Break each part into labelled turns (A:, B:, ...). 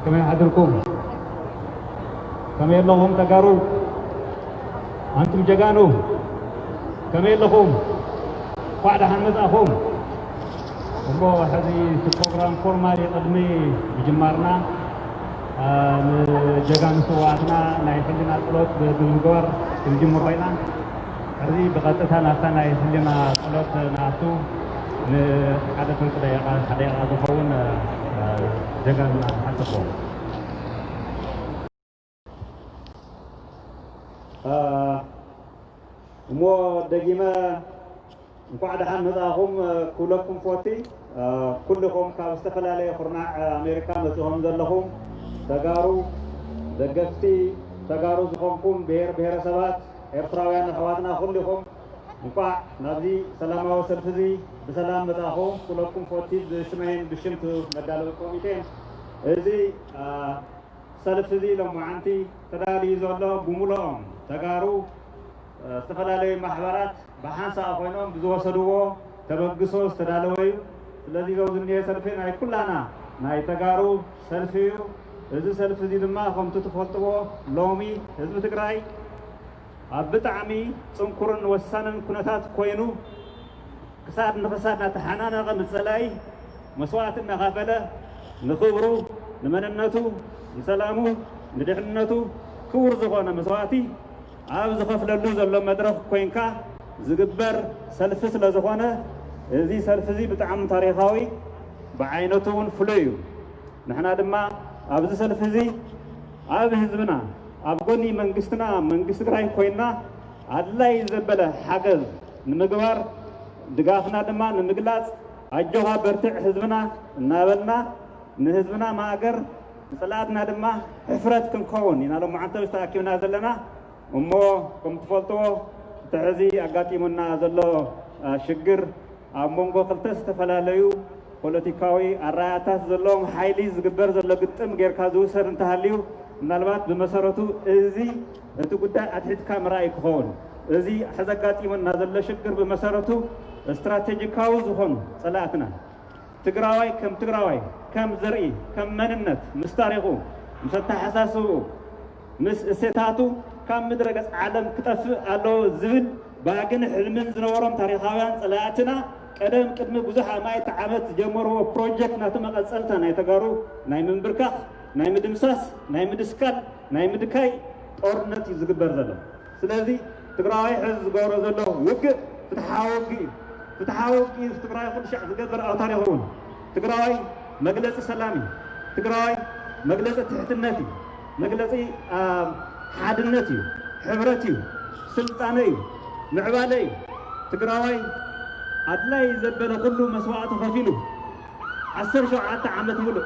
A: كما يحضركم كما يلهم تقاروا أنتم جاقانوا كما يلهم بعد حمد أخوم ومو هذه البروغرام فورمالي قدمي بجمارنا جاقان سواتنا نايحلنا طلوت بالمقور الجمهور بينا هذه بغطتها ناسا نايحلنا طلوت ناسو نحدث من حديقة ضفون جاقان حتفون مو دقيمة بعد حمد أخوم كلكم فوتي كلكم كاستقل عليه خرناع أمريكا مسهم ذلهم تجارو دقفتي تجارو زخمكم بهر سبات إرتراويان حواتنا كلكم مقع نادي سلاماوي سلفزي بسلام متاخوم كلكم فوتي بسمين بشمت مدالو كوميتين إذي سلفزي لما عنتي تداري زولو بمولهم تجارو استقل عليه محبرات بحانسا أخوينهم بزوصلوه تبقسو استدالوي الذي جوزني سلفين هاي كلنا ناي تجارو سلفيو إذا سلف زي دما خم تتفوتوا لومي حزب تግራይ أبتعمي صنكرن وسانن كنتات كوينو كساد نفساتنا تحنانا غمسلاي مسواتنا غفلة نخبرو نمننتو نسلامو ندحنتو كور زغونا مسواتي عاوز خفللو زلو مدرك كوينكا زغبر سلف سلازغونا إذا سلف زي بتعم تاريخاوي بعينتون فليو نحنا دما أبز سلفزي أب حزبنا أبغني منجستنا تግራይ ኮይና الله يزبله حجز نمجبر دقافنا دما نمجلاس أجوها برتع حزبنا نابلنا نحزبنا ما أجر صلاتنا دما حفرت كنكون يعني لو معتبر تأكيدنا زلنا أمو كم تفضلوا تعزي أقاتي منا زلوا شجر أمونغو خلتس تفلاليو ፖለቲካዊ አራያታት ዘለዎም ሓይሊ ዝግበር ዘሎ ግጥም ጌርካ ዝውሰድ እንተሃልዩ ምናልባት ብመሰረቱ እዚ እቲ ጉዳይ ኣትሒትካ ምርኣይ ክኸውን እዚ ሓዘጋጢሞና ዘሎ ሽግር ብመሰረቱ ስትራቴጂካዊ ዝኾኑ ጸላእትና ትግራዋይ ከም ዘርኢ ከም መንነት ምስ ታሪኹ ምስ ተሓሳስቡ ምስ እሴታቱ ካብ ምድረ ገጽ ዓለም ክጠፍእ ኣለዎ ዝብል ባግን ሕልምን ዝነበሮም ታሪኻውያን ጸላእትና قدم قدم بزح ما يتعامل جمهور بروجكت ناتو مقصلتنا يتجارو ناي منبركخ ناي مدمساس ناي مدسكال ناي مدكاي ጦርነት ይዝግበር ዘሎ ስለዚህ ትግራይ ሕዝብ ዝገብሮ ዘሎ ውግእ ፍትሓዊ ትግራይ ኩሉ ሻዕ ዝገብር ኣውታር ይኸውን ትግራይ መግለፂ ሰላም እዩ ትግራይ መግለፂ ትሕትነት እዩ መግለፂ ሓድነት እዩ ሕብረት እዩ ስልጣነ እዩ ምዕባለ እዩ ትግራይ أدلى يزبل كله مسواء خفيله 17 عامات ملء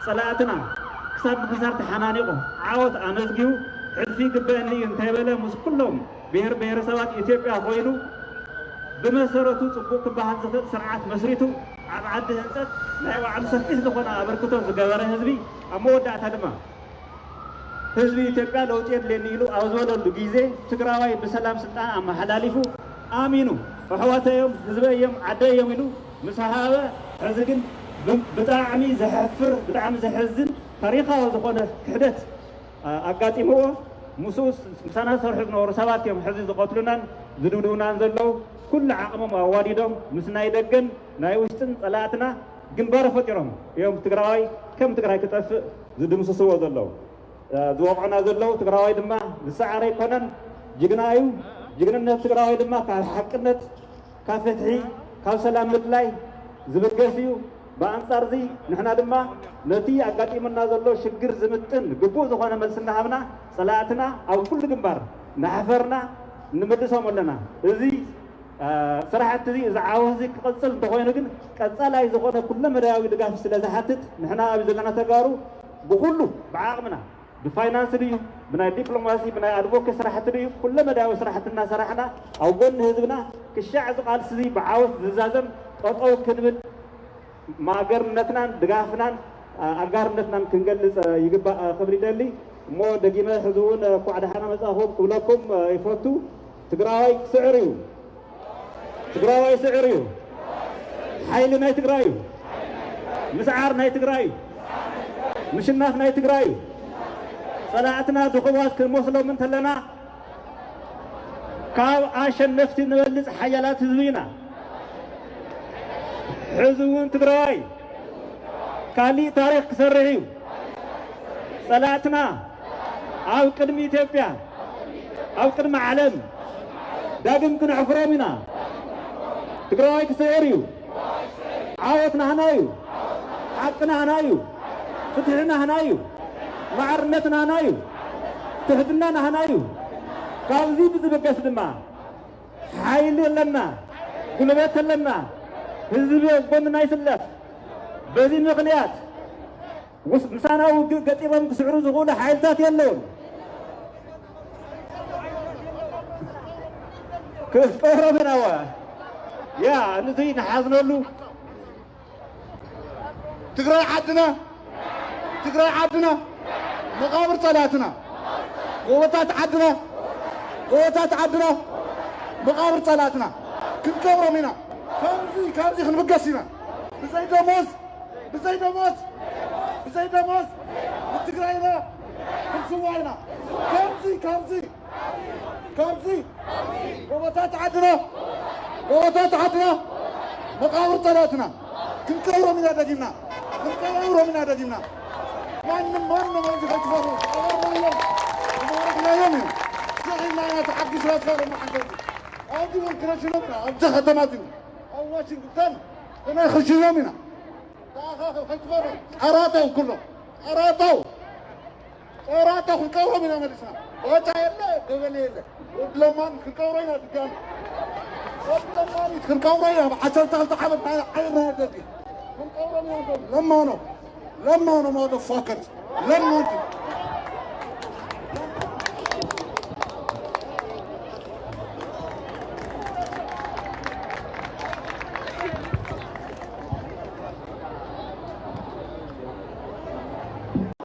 A: صلاتنا كسب خسرت حنانيقه عاوت أنزجيو عرفي قبلني انتبله مس كلهم بير سوات إثيوبيا خويلو بمسارته صبوك بهذا سرعات مسريته عبد هنسات لا وعد سفيه زخنا أبركته زجاجة هزبي أمود أتدمع هزبي إثيوبيا لو تير لنيلو أوزول اللجيزة تقرأي بسلام سلطان أما حلاليفو آمينو فحواتهم حزبهم عدايهم يلو مسحابة حزقن بتعمي زحفر بتعمي زحزن طريقة زخونة حدث أقاتي هو مسوس سنة صرحنا ورسالات يوم حزب زقاتلنا زدودونا نزلوا كل عقمهم أوالدهم مسناي دقن نايوستن صلاتنا جنبار فترهم يوم تقرأي كم تقرأي كتاف زدوم سسوا زلوا زوقنا زلوا تقرأي دمه لسعري كونن جنايو جينا تقرأي دمه كحقنت كفتحي كسلام مدلاي زبقسيو بأنصار زي نحنا دمه نتي أقاتي من نازلوا شجر زمتن جبوز خوانا مسنا همنا صلاتنا أو كل جنبار نحفرنا نمدسهم لنا زي صراحة زي إذا عاوزك قصل تخوينا كن قصل إذا خوانا كل مراوي دقاه في سلاسة حتت نحنا بزلنا تجارو بقوله بعقمنا بفاينانس ريو بنا دبلوماسي بنا أدفوك صراحة ريو كل مراوي صراحة الناس صراحنا أو قلنا هذبنا كالشعب قال سزي بعاوز زازم أو كنبل ما قرنتنا دقافنا أقارنتنا كنجلس يجيب خبري دالي مو دقيمة حزون قعد حنا مساهم كلكم يفوتوا تقرأي سعريو حيل ما تقرأيو مسعار ما تقرأيو مشناف ناي تقراي صلاعتنا دخوات كموصلو من تلنا كاو عاشن نفتي نولز حيالات زوينة حزوون تقراي كالي تاريخ كسرهيو صلاعتنا أو قدم إثيوبيا أو قدم عالم داقم كن عفرامنا تقراي كسيريو عاوتنا هنايو حقنا هنايو فتحنا هنايو معرنتنا هنايو تهدنا هنايو كابزي بزبقس دما حايل لنا قلبات لنا هزبي قمنا يسلف بذي مغنيات مسانا وقتيبا مكسعرو زغولة حايلتات يلون كيف قهربنا يا نزين حازنا له
B: تقرأ عدنا مقابر صلاتنا قوتات عدنا مقابر صلاتنا كل كورة منا كامزي خنبقسنا بزي دموز بتقرأينا بنسوينا كامزي قوتات عدنا مقابر صلاتنا كل كورة منا دقينا ما يجي خطفه أمورنا يومي زغي ما يتحقق شوية خير ما حققي أودي من كراشلومنا أبزخ تماتنا أو واشنطن أنا يخرج يومنا خطفه أراتوا كله أراتوا كل كورة من أمريكا وجاي له قبلي له لما كل كورة هنا تجان كل كورة هنا حصلت حبت معي عيرنا هذي كل كورة من لما أنا ما فكرت لما أنت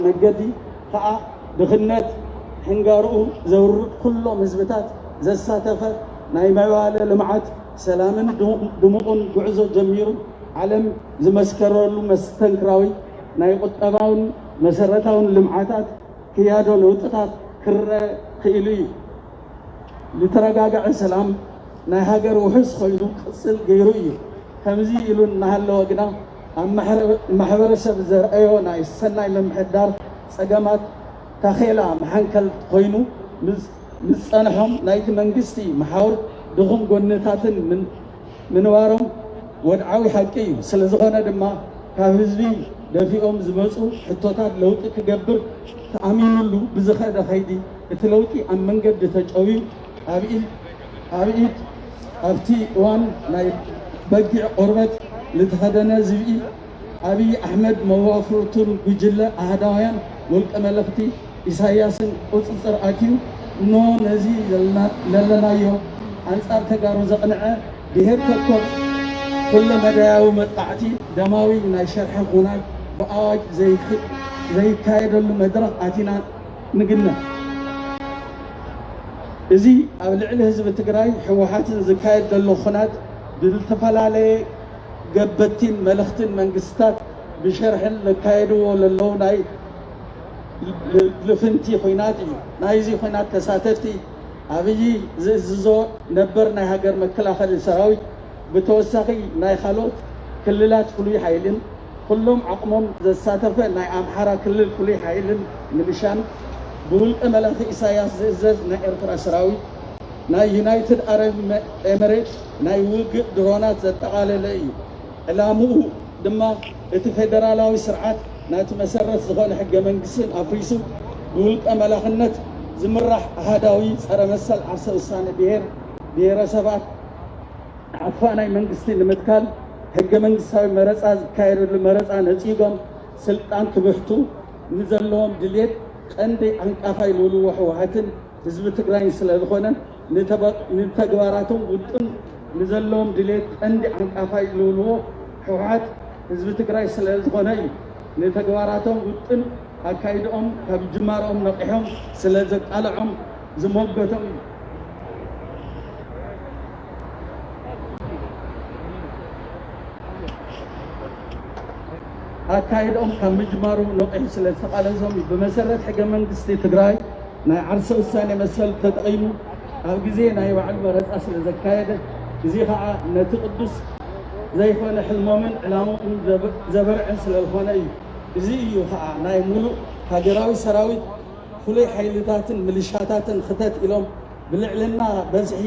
C: نجدي خاء دخنت حنجارو زور كله مزبتات زساتفة نايمة لمعات سلامن دموقن بعزو جميرو علم زمسكرولو مستنكراوي ناي قطباون مسرتاون لمعاتات كيادو لوطታት ክረ ክኢሉ لترجع السلام ناي هاجر وحس خيلو قصل غيرو ከምዚ ኢሉ እናሃለወ ግና ኣብ ማሕበረሰብ ዘርአዮ ናይ ሰናይ ለምሕዳር ፀገማት ታኼላ መሓንከል ኮይኑ ምስ ፀንሖም ናይቲ መንግስቲ መሓወር ድኹም ጎንታትን ምንባሮም ወድዓዊ ሓቂ እዩ ስለ ዝኾነ ድማ ካብ ህዝቢ ደፊኦም ዝመፁ ሕቶታት ለውጢ ክገብር ተኣሚኑሉ ብዝኸደ ኸይዲ እቲ ለውጢ ኣብ መንገዲ ተጨውዩ ኣብ ኢድ ኣብቲ እዋን ናይ በጊዕ ቆርበት لتخدنا زبي أبي أحمد موافرتون بجلة أهداويان ولك ملفتي إساياسن أتصر أكيو نو نزي لنا يوم أنصار تجارو زقنعة بهر كل كل مدايا ومتقعتي دماوي من الشرح هناك بأواج زي كايد المدرسة أتينا نقلنا إزي أبلع الحزب التجاري حوحات زكايد اللخنات بالتفلالي قبتين ملختين منقستات بشرح الكايدو للو ناي لفنتي خويناتي نايزي خوينات تساتفتي أبي زيزو نبر ناي هاجر مكلاخل السراوي بتوسخي ناي خالوت كللات كلي حايلين كلهم عقمهم زساتفة ناي أمحرا كلل كلي حايلين ملشان بقول ملخ إساياس زيز ناي إرترا سراوي ناي يونايتد عرب إمارات ناي وقت درونات زتقال لأي علامو دما الفدرالاوي سرعات نات مسرت زغون حق منقسن افريسو بولق املاخنت زمرح هداوي صار مسل عرسه وسان بهر سبات عفاناي منقستي لمتكال حق منقساوي مرصا كايرو مرصا نصيغم سلطان كبحتو نزلهم دليت قندي انقافاي لولو وحوحتن حزب تግራይ ስለዝኾነ ንተግባራቶም ውጥን نزلهم دليت عندي عن قفاي لولو حوحات حزب تግራይ ስለዝኾነ እዩ ንተግባራቶም ውጥን ኣካይዶም ካብ ጅማሮም ነቂሖም ስለዘቃልዖም ዝሞገቶም እዩ ኣካይዶም ካብ ምጅማሩ ነቂሑ ስለ ዝተቃለሶም ብመሰረት ሕገ መንግስቲ ትግራይ ናይ ዓርሰ ውሳኔ መሰል ተጠቂሙ ኣብ ግዜ ናይ ባዕሉ መረፃ ስለ ዘካየደ እዚ ከዓ ነቲ ቅዱስ ዘይኮነ ሕልሞምን ዕላሞምን ዘበርዕን ስለ ዝኾነ እዩ እዚ እዩ ከዓ ናይ ሙሉእ ሃገራዊ ሰራዊት ፍሉይ ሓይልታትን ምልሻታትን ክተት ኢሎም ብልዕልና በዝሒ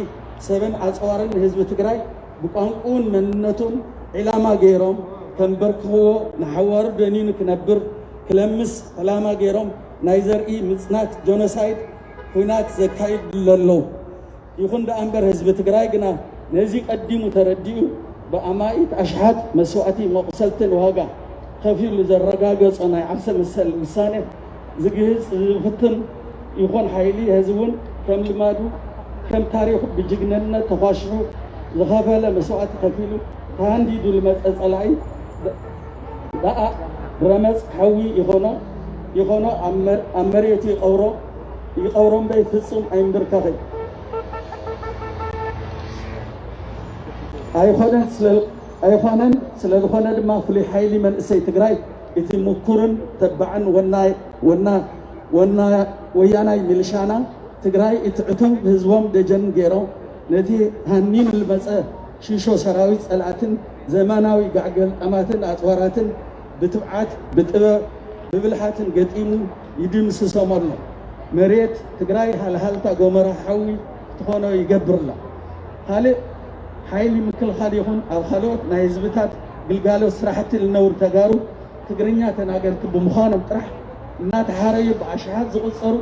C: ሰብን ኣፅዋርን ህዝቢ ትግራይ ብቋንቁን መንነቱን ዕላማ ገይሮም ከንበርክኽዎ ንሓዋሩ ደኒኑ ክነብር ክለምስ ዕላማ ገይሮም ናይ ዘርኢ ምፅናት ጆኖሳይድ ኩናት ዘካይድሉ ኣለዉ ይኹን ደኣ እምበር ህዝቢ ትግራይ ግና ነዚ ቀዲሙ ተረዲኡ ብኣማኢት ኣሽሓት መስዋእቲ መቁሰልትን ዋጋ ከፊሉ ዘረጋገፆ ናይ ዓርሰ መሰል ውሳኔ ዝግህፅ ዝፍትን ይኹን ሓይሊ ህዝቢ እውን ከም ልማዱ ከም ታሪኹ ብጅግንነት ተኳሽሑ ዝኸፈለ መስዋእቲ ከፊሉ ተሃንዲዱ ልመፀ ፀላኢ ደኣ ረመፅ ሓዊ ይኾኖ ኣብ መሬቱ ይቐብሮ እምበይ ፍፁም ኣይንብርከኽን ኣይኮነን ስለ ዝኾነ ድማ ፍሉይ ሓይሊ መንእሰይ ትግራይ እቲ ምኩርን ተባዕን ወያናይ ሚልሻና ትግራይ እቲ ዕቱብ ህዝቦም ደጀን ገይሮም ነቲ ሃኒኑ ልመፀ ሽሾ ሰራዊት ፀልኣትን ዘመናዊ ጋዕገል ቀማትን ኣፅዋራትን ብትብዓት ብጥበብ ብብልሓትን ገጢሙ ይድምስሶም ኣሎ መሬት ትግራይ ሃልሃልታ ጎመራ ሓዊ ክትኾኖ ይገብርላ ካልእ ሓይሊ ምክልኻል ይኹን ኣብ ካልኦት ናይ ህዝብታት ግልጋሎት ስራሕቲ ዝነብሩ ተጋሩ ትግርኛ ተናገርቲ ብምዃኖም ጥራሕ እናተሓረዩ ብኣሽሓት ዝቁፀሩ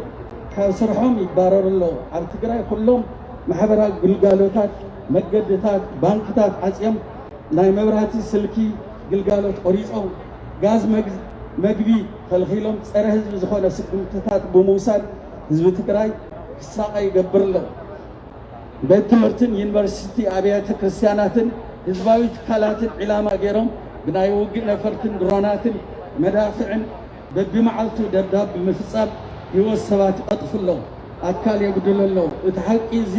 C: ካብ ስርሖም ይባረሩ ኣለዉ ኣብ ትግራይ ኩሎም ማሕበራዊ ግልጋሎታት መገድታት ባንክታት ዓፅዮም ናይ መብራህቲ ስልኪ ግልጋሎት ቆሪፆም ጋዝ መግቢ ከልኺሎም ፀረ ህዝቢ ዝኾነ ስጉምትታት ብምውሳድ ህዝቢ ትግራይ ክሳቀ ይገብር ኣሎ ቤት ትምህርትን ዩኒቨርሲቲ ኣብያተ ክርስቲያናትን ህዝባዊ ትካላትን ዕላማ ገይሮም ብናይ ውግእ ነፈርትን ድሮናትን መዳፍዕን በቢመዓልቱ ደብዳብ ብምፍፃም ህይወት ሰባት ይቐጥፉ ኣለዉ ኣካል የጉድሉ ኣለዉ እቲ ሓቂ እዚ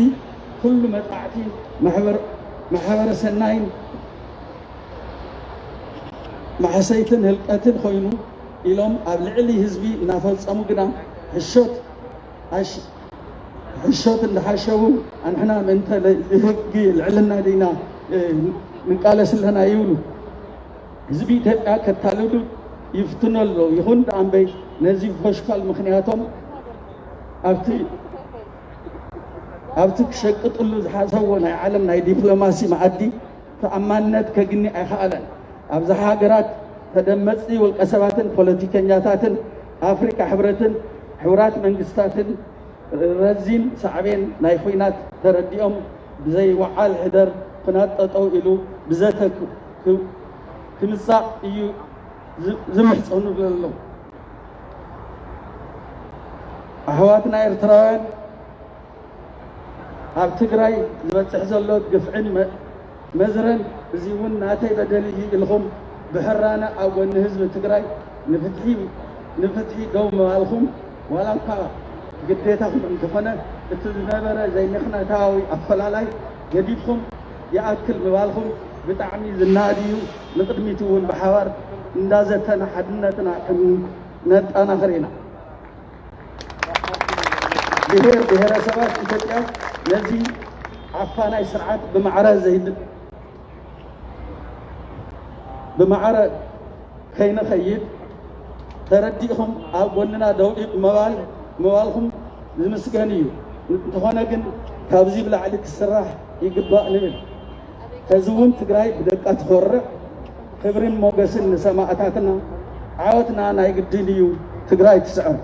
C: ኩሉ መጣዕቲ ማሕበረ ሰናይን ማሕሰይትን ህልቀትን ኮይኑ ኢሎም ኣብ ልዕሊ ህዝቢ እናፈፀሙ ግና ሕሾት እንዳሓሸቡ ኣንሕና ምእንተ ህጊ ልዕልና ዲና ንቃለስ ኣለና ይብሉ ህዝቢ ኢትዮጵያ ከታልሉ ይፍትኑ ኣለዉ ይኹን ደኣ እምበይ ነዚ ፈሽካል ምክንያቶም ኣብቲ ክሸቅጥሉ ዝሓሰብዎ ናይ ዓለም ናይ ዲፕሎማሲ መኣዲ ተኣማንነት ከግኒ ኣይከኣለን ኣብዛ ሃገራት ተደመፅቲ ውልቀ ሰባትን ፖለቲከኛታትን ኣፍሪካ ሕብራት መንግስታትን ረዚን ሳዕቤን ናይ ኩናት ተረዲኦም ብዘይወዓል ሕደር ኩናት ጠጠው ኢሉ ብዘተ ክምፃእ እዩ ዝምሕፀኑ ኣለዉ ኣሕዋትና ኤርትራውያን ኣብ ትግራይ ዝበፅሕ ዘሎ ግፍዕን መዝረን እዚ እውን ናተይ በደል እዩ ኢልኩም ብሕራነ ኣብ ጎኒ ህዝቢ ትግራይ ንፍትሒ ደው ምባልኩም ዋላ እኳ ግዴታኩም እንተኾነ እቲ ዝነበረ ዘይምክንያታዊ ኣፈላላይ ገዲድኩም ይኣክል ምባልኩም ብጣዕሚ ዝናድዩ ንቅድሚት እውን ብሓባር እንዳዘተና ሓድነትና ነጠናኽር ኢና ብሄረሰባት ኢትዮጵያ ነዚ ዓፋናይ ስርዓት ብማዕረ ከይንኸይድ ተረዲእኹም ኣብ ጎንና ደው ምባልኩም ዝምስገን እዩ እንተኾነ ግን ካብዚ ብላዕሊ ክስራሕ ይግባእ ንብል ሕዚ እውን ትግራይ ብደቃ ትኮርዕ ክብርን ሞገስን ንሰማዕታትና ዓወትና ናይ ግድን እዩ ትግራይ ትስዕር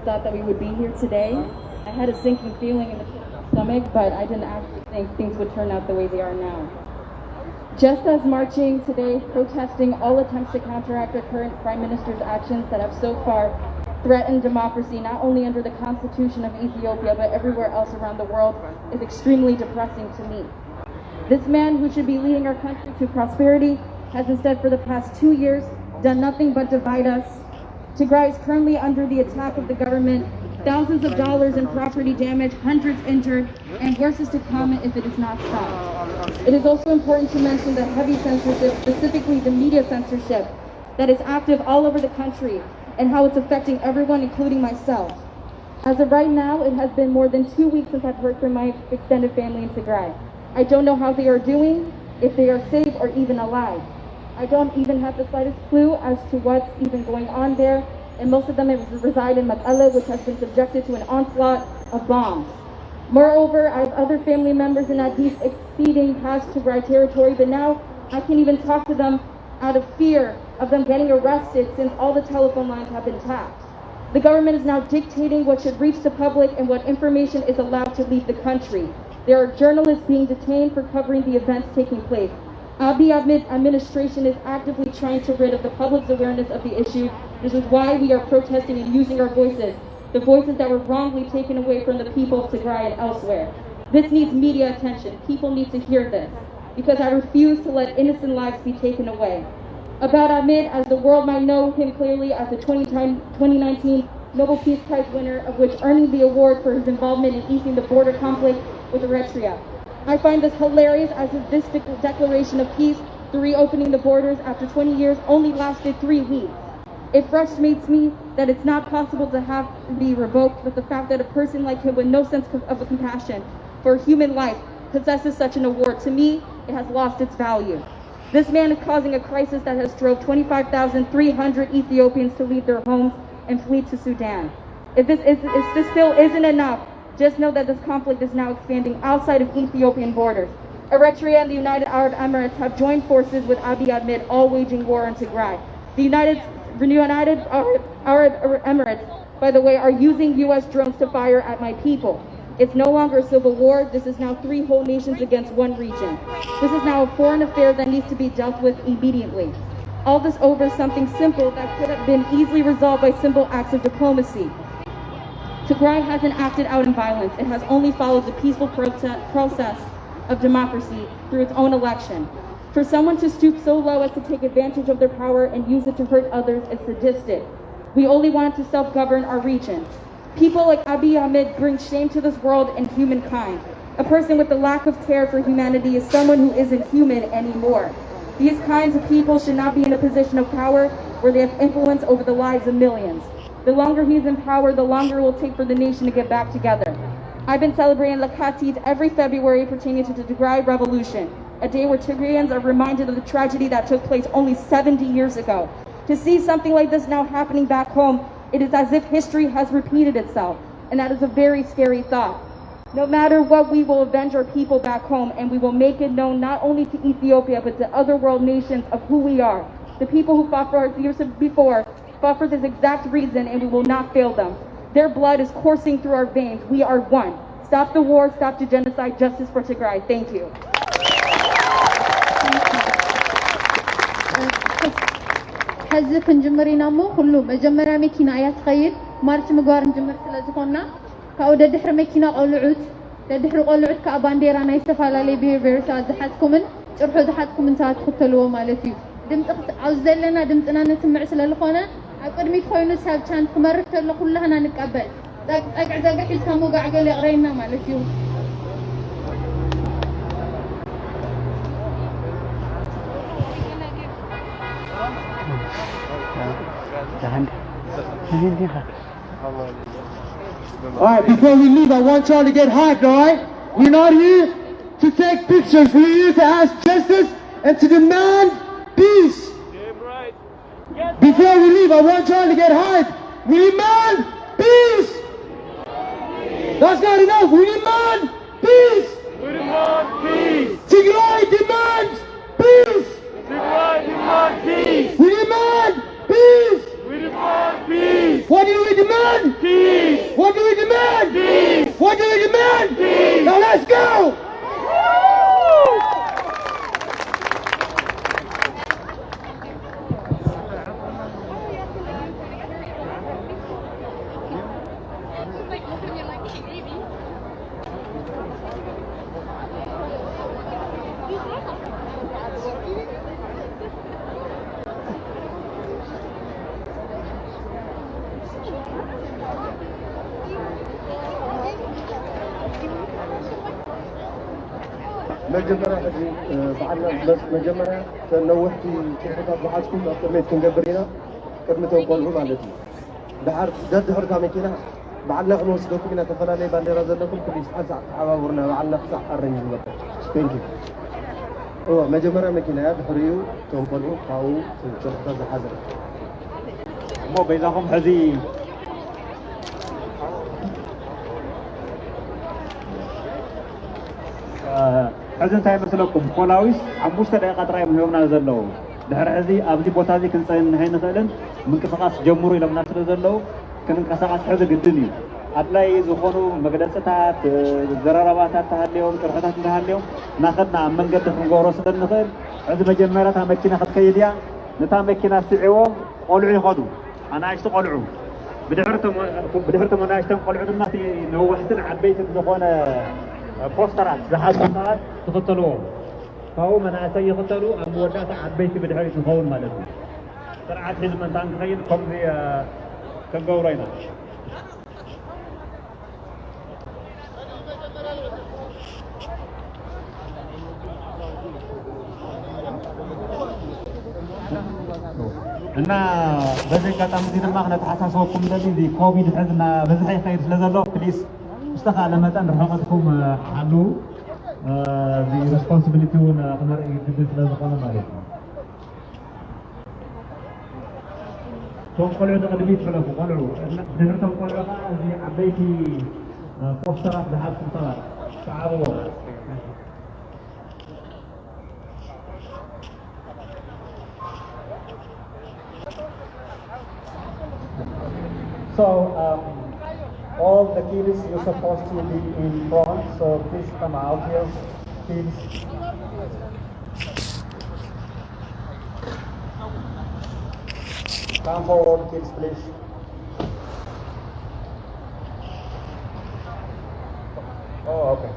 D: Thought that we would be here today. I had a sinking feeling in the stomach, but I didn't actually think things would turn out the way they are now. Just as marching today, protesting all attempts to counteract the current Prime Minister's actions that have so far threatened democracy, not only under the Constitution of Ethiopia, but everywhere else around the world, is extremely depressing to me. This man, who should be leading our country to prosperity, has instead for the past 2 years done nothing but divide us. Tigray is currently under the attack of the government. Thousands of dollars in property damage, hundreds injured, and worse is to come if it is not stopped. It is also important to mention the heavy censorship, specifically the media censorship, that is active all over the country and how it's affecting everyone, including myself. As of right now, it has been more than 2 weeks since I've heard from my extended family in Tigray. I don't know how they are doing, if they are safe or even alive. I don't even have the slightest clue as to what's even going on there, and most of them reside in Makala, which has been subjected to an onslaught of bombs. Moreover, I have other family members in Addis exceeding past Tigray territory, but now I can't even talk to them out of fear of them getting arrested since all the telephone lines have been tapped. The government is now dictating what should reach the public and what information is allowed to leave the country. There are journalists being detained for covering the events taking place. Abiy Ahmed administration is actively trying to rid of the public's awareness of the issue. This is why we are protesting and using our voices, the voices that were wrongly taken away from the people of Tigray and elsewhere. This needs media attention. People need to hear this, because I refuse to let innocent lives be taken away. About Ahmed, as the world might know him clearly as the 2019 Nobel Peace Prize winner, of which earning the award for his involvement in easing the border conflict with Eritrea. I find this hilarious as this declaration of peace to reopening the borders after 20 years only lasted 3 weeks. It frustrates me that it's not possible to have be revoked, but the fact that a person like him with no sense of compassion for human life possesses such an award, to me, it has lost its value. This man is causing a crisis that has drove 25,300 Ethiopians to leave their homes and flee to Sudan. If this still isn't enough, just know that this conflict is now expanding outside of Ethiopian borders. Eritrea and the United Arab Emirates have joined forces with Abiy Ahmed, all waging war on Tigray. The United Arab Emirates, by the way, are using U.S. drones to fire at my people. It's no longer a civil war. This is now 3 whole nations against 1 region. This is now a foreign affair that needs to be dealt with immediately. All this over something simple that could have been easily resolved by simple acts of diplomacy. Tigray hasn't acted out in violence. It has only followed the peaceful process of democracy through its own election. For someone to stoop so low as to take advantage of their power and use it to hurt others is sadistic. We only want to self-govern our region. People like Abiy Ahmed bring shame to this world and humankind. A person with a lack of care for humanity is someone who isn't human anymore. These kinds of people should not be in a position of power where they have influence over the lives of millions. The longer he's in power, the longer it will take for the nation to get back together. I've been celebrating Lakatit every February pertaining to the Tigray Revolution, a day where Tigrayans are reminded of the tragedy that took place only 70 years ago. To see something like this now happening back home, it is as if history has repeated itself, and that is a very scary thought. No matter what, we will avenge our people back home, and we will make it known not only to Ethiopia, but to other world nations of who we are. The people who fought for us years before fought for this exact reason, and we will not fail them. Their blood is coursing through our veins. We are one. Stop the war, stop the genocide, justice for Tigray. Thank you.
E: ሕዚ ክንጅምር ኢና እሞ ኩሉ መጀመርያ መኪና እያ ትኸይድ ማርች ምግባር እንጅምር ስለ ዝኾንና ካብኡ ደድሕሪ መኪና ቆልዑት ደድሕሪ ቆልዑት ከዓ ባንዴራ ናይ ዝተፈላለየ ብሄር ብሄረሰባት ዝሓዝኩምን ጭርሖ ዝሓዝኩምን ሰባት ትኽተልዎ ማለት እዩ ድምፂ ኣብዚ ዘለና ድምፅና ነስምዕ ስለ ዝኾነ ኣብ ቅድሚት ኮይኑ ሰብ ቻንስ ክመርሕ ተሎ ኩላህና ንቀበል ጠቅዕ ዘግዕ ሒዝካ ሞጋዕ ገለ ይቕረየና ማለት እዩ
F: All right, before we leave, I want y'all to get hyped, all right? We're not here to take pictures. We're here to ask justice and to demand peace. Before we leave, I want y'all to get hyped. We demand peace. That's not enough. We demand peace.
G: We demand peace.
F: Tigray demands peace.
G: Tigray demand peace.
F: We demand peace.
G: We demand peace.
F: What do we demand?
G: Peace.
F: What do we demand?
G: Peace.
F: What do we demand?
G: Peace.
F: Now let's go. مجمرة بس مجمرة نوحتي تحركات بحاجكم أكمل تنقبرينا قدمتهم قولهم مالتي دحر جد حركة مكينة بعلنا خنوس دوكم إن تفلا لي بانديرا زلكم كل يسحب عبورنا بعلنا صح الرنج بقى ثانك يو هو مجمرة مكينة بحريو تنقلوا كاو تحركات بحاجة
A: مو بينهم هذه حزن እንታይ መስለኩም ፖላዊስ 5 ደቂቃ ጥራይ ምንሆምና ዘለው ድሕሪ ሕዚ ኣብዚ ቦታ እዚ ክንፀን ሃይንኽእልን ምንቅስቓስ ጀምሩ ኢሎምና ስለ ዘለው ክንንቀሳቐስ ሕዚ ግድን እዩ ኣድላይ ዝኾኑ መግለፅታት ዘረረባታት ተሃልዮም ጭርሕታት እንተሃልዮም ናኸድና ኣብ መንገዲ ክንገብሮ ስለ ንኽእል ሕዚ መጀመርያ እታ መኪና ክትከይድ እያ ነታ መኪና ስዒቦም ቆልዑ ይኸዱ ኣናእሽቲ ቆልዑ ብድሕርቶም ኣናእሽተን ቆልዑ ድማ ነዋሕትን ዓበይትን ዝኾነ ፖስተራት ዝሓዙታት ትኽተልዎም ካብኡ መናእሰይ ይኽተሉ ኣብ መወዳእታ ዓበይቲ ብድሕሪት ንኸውን ማለት እዩ ስርዓት ሒዝመ እንታ ንክኸይድ ከምዚ ክንገብሮ ኢና እና በዚህ አጋጣሚ እዚ ድማ ክነተሓሳስበኩም እንደዚ ኮቪድ ሕዝና በዝሒ ይኸይድ ስለ ዘሎ ፕሊስ استخدم متن رحمتكم حلو the responsibility ون أمر يجدد لازم قلنا عليكم. توم قلعوا ده قدمي تفلقوا قلعوا نرتب قلعوا زي عبيتي بوسترات لحد سنتار تعالوا. So all the kids you're supposed to be in front, so please come out here, kids. Come forward, kids, please. Oh, okay.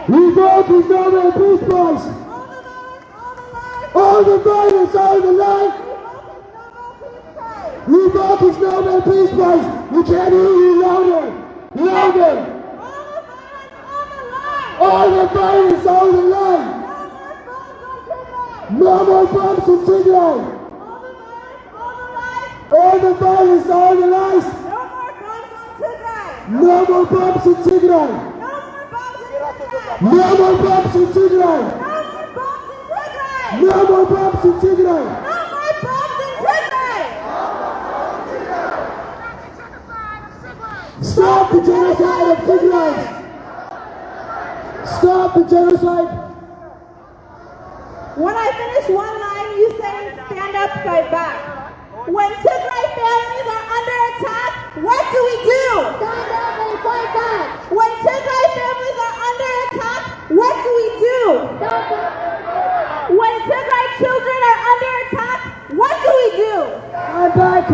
H: revoked his Nobel Peace Prize. All the violence, all the life. Revoke his Nobel Peace Prize. We can't hear you louder. Louder. All the violence, all the life. No more bombs in Tigray. All the violence, all the lies. No more bombs in Tigray. No more bombs in Tigray. No more bombs in Tigray. Stop the genocide of Tigray. Stop the genocide.
I: When I finish one line, you say stand up, fight back. When Tigray families are under attack, what do we do? Stand up and fight back. When Tigray families are under attack, what do we do? Stop it. When Tigray children are under attack, what do we do?
H: Stand back.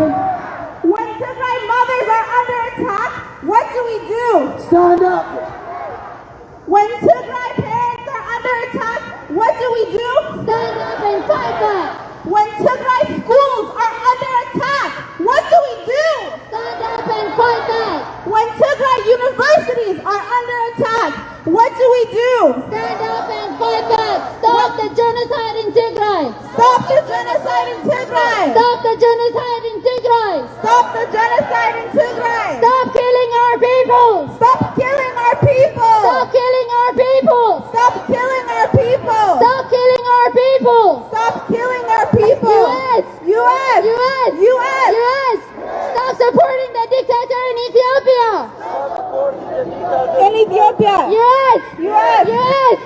I: When Tigray mothers are under attack, what do we do?
H: Stand up.
I: When Tigray parents are under attack, what do we do? Stand up and fight back. When Tigray schools are under attack, what do we do? Stand up and fight back. When Tigray universities are under attack, what do we do? Stand up and fight back. Stop the genocide in Tigray. Stop the genocide in Tigray. Stop the genocide in Tigray. Stop the genocide in Tigray. Stop killing our people. Stop killing our people. Stop killing our people. Stop killing our people. Stop killing our people. Stop killing our people. US. US. US. US. US. Stop supporting the dictator in Ethiopia. In Ethiopia. US. US. US.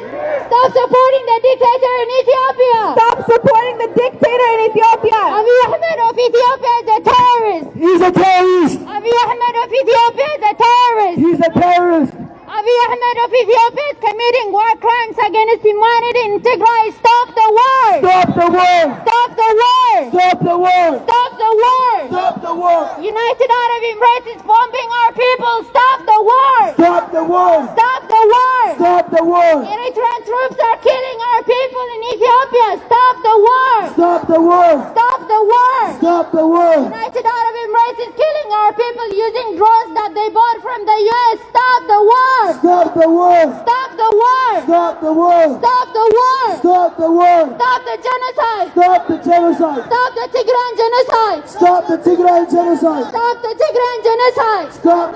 I: Stop supporting the dictator in Ethiopia. Stop supporting the dictator in Ethiopia. Abiy Ahmed of Ethiopia is a terrorist.
H: He's a terrorist.
I: Abiy Ahmed of Ethiopia is a terrorist.
H: He's a terrorist.
I: Abiy Ahmed of Ethiopia is committing war crimes against humanity in Tigray. Stop the war.
H: Stop the war.
I: Stop the war.
H: Stop the war.
I: Stop the war.
H: Stop the war.
I: United Arab Emirates is bombing our people. Stop the war.
H: Stop the war.
I: Stop the war.
H: Stop the war.
I: Eritrean troops are killing our people in Ethiopia. Stop the war.
H: Stop the war.
I: Stop the war.
H: Stop the war.
I: United Arab Emirates is killing our people using drones that they bought from the US. Stop the war.
H: Stop the war.
I: Stop the war.
H: Stop the war.
I: Stop the war.
H: Stop the war.
I: Stop the genocide.
H: Stop the genocide.
I: Stop the Tigrayan genocide.
H: Stop the Tigrayan genocide.
I: Stop the Tigrayan genocide.
H: Stop.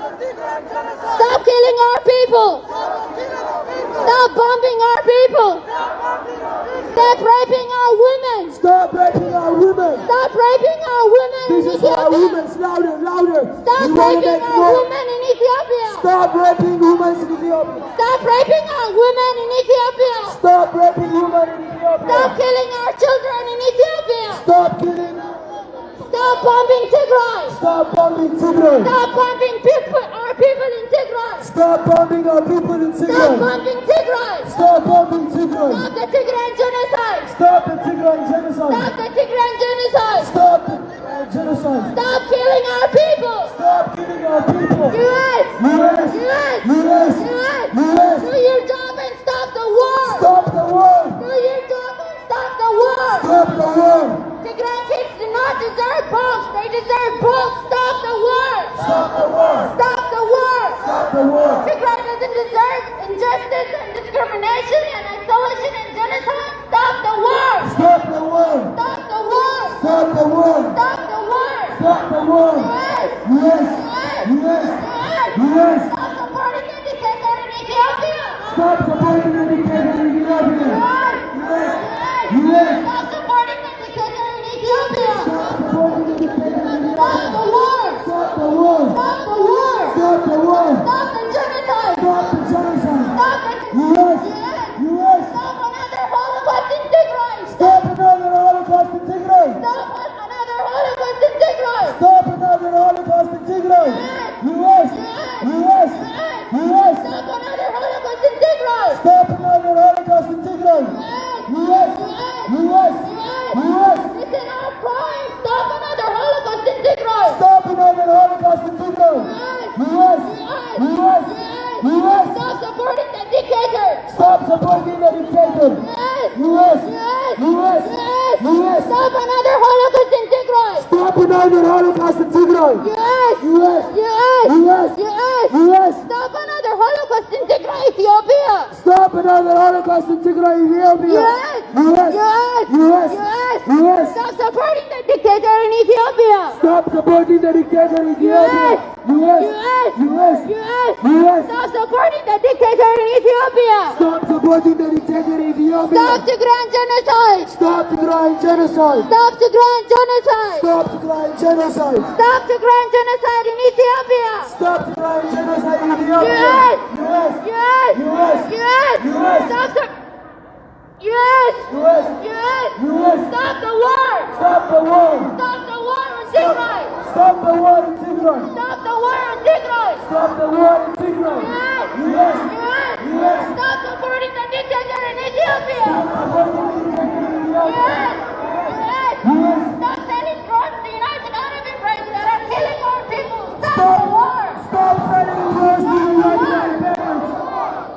I: Stop killing our people. Stop bombing our people. Stop raping our women.
H: Stop raping our women.
I: Stop raping our women
H: This
I: in
H: is our
I: Ethiopia.
H: women. Louder, louder.
I: Stop
H: We wanna
I: raping
H: make
I: our
H: more.
I: women in Ethiopia.
H: Stop raping women in Ethiopia.
I: Stop raping our women in Ethiopia.
H: Stop raping women in Ethiopia.
I: Stop killing our children in Ethiopia.
H: Stop killing.
I: Stop bombing Tigray.
H: Stop bombing Tigray.
I: Stop bombing our people in Tigray.
H: Stop bombing our people in
I: Stop
H: Tigray.
I: bombing Tigray.
H: Stop bombing Tigray.
I: Stop the Tigrayan genocide.
H: Stop the Tigrayan genocide.
I: Stop the Tigrayan genocide.
H: Stop the Tigrayan genocide.
I: Stop killing our people.
H: Stop killing our people.
I: US.
H: US.
I: US.
H: US.
I: US.
H: US.
I: Do your job and stop the war.
H: Stop the war.
I: Do your job and stop the war.
H: Stop the war.
I: Tigrayan kids do not deserve bombs. They deserve bombs. Stop the war.
H: Stop the war.
I: Stop the war.
H: Stop the war.
I: Tigray doesn't deserve injustice and discrimination and isolation and genocide. Stop the war.
H: Stop the war.
I: Stop the war.
H: Stop the war.
I: Stop the war.
H: Stop the war.
I: Yes.
H: Yes. Yes. Yes.
I: Stop supporting the dictator in Ethiopia.
H: Stop supporting the dictator in Ethiopia.
I: Yes.
H: Yes.
I: Stop supporting the dictator in Ethiopia.
H: Stop supporting the dictator in Ethiopia.
I: Stop the war.
H: Stop the war.
I: Stop the war.
H: Stop the war.
I: Stop the genocide.
H: Stop the genocide.
I: Stop the
H: Yes. Yes.
I: Stop another Holocaust in Tigray.
H: Stop another Holocaust in Tigray.
I: Stop another Holocaust in Tigray.
H: Stop another Holocaust in Tigray. US. US. US.
I: Stop another Holocaust in Tigray.
H: Stop another Yes. Yes.
E: Stop supporting the dictator.
H: Stop supporting the dictator.
E: Yes.
H: Yes.
E: Yes.
H: Yes.
E: Yes.
H: Yes.
E: Stop another Holocaust in Tigray.
H: Stop another Holocaust in Tigray.
E: Yes.
H: Yes.
E: Yes.
H: Yes.
E: Yes.
H: Yes.
E: Stop another Holocaust in Tigray, Ethiopia.
H: Stop another Holocaust in Tigray, Ethiopia.
E: Yes.
H: Yes.
E: Yes.
H: Yes.
E: Yes.
H: Yes.
E: Stop supporting the dictator in Ethiopia.
H: Stop supporting the dictator in Ethiopia.
E: Yes.
H: Yes.
E: Yes.
H: Yes.
E: Yes.
H: Yes.
E: Stop supporting the dictator in Ethiopia.
H: Stop supporting the dictator in Ethiopia.
E: Stop Tigray genocide.
H: Stop Tigray genocide.
E: Stop Tigray genocide.
H: Stop Tigray genocide.
E: Stop Tigray genocide in Ethiopia.
H: Stop Tigray genocide in Ethiopia.
E: Yes.
H: Yes.
E: Yes.
H: Yes.
E: Yes.
H: Yes.
E: Stop the. Yes.
H: Yes.
E: Yes.
H: Yes.
E: Stop the war.
H: Stop the war.
E: Stop the war in Tigray.
H: Stop the war in Tigray.
E: Stop the war in Tigray.
H: Stop the war in Tigray.
E: Yes.
H: Yes.
E: Yes.
H: Yes.
E: Stop supporting the dictator in Ethiopia. Yes. Yes.
H: Yes.
E: Stop selling drugs to the United Arab Emirates that are killing our people. Stop the war.
H: Stop selling drugs to the United Arab Emirates.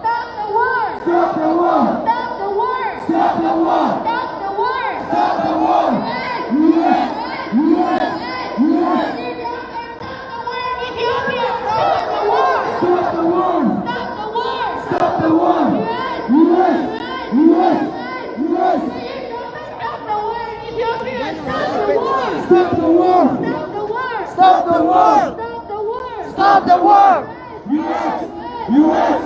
E: Stop the war.
H: Stop the war.
E: Stop the war.
H: Stop the war.
E: Stop the war.
H: Stop the war.
E: Yes.
H: Yes. Yes. Yes.
E: Ethiopia. Stop the war.
H: Stop the war.
E: Stop the war.
H: Stop the war.
E: Yes.
H: Yes. Yes. Yes.
E: Stop the war in Ethiopia. Stop the war.
H: Stop the war.
E: Stop the war.
H: Stop the war.
E: Stop the war.
H: Stop the war. Yes. Yes.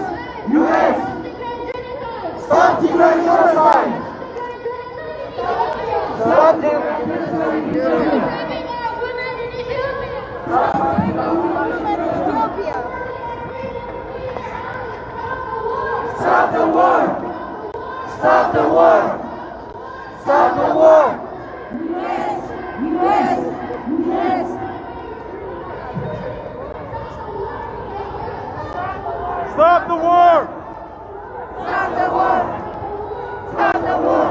H: Yes. Stop Tigray genocide. Stop the Stop the war. Stop the war. Stop the war. Yes. Yes. Yes.
G: Stop the war!
H: Stop the war. Stop the war.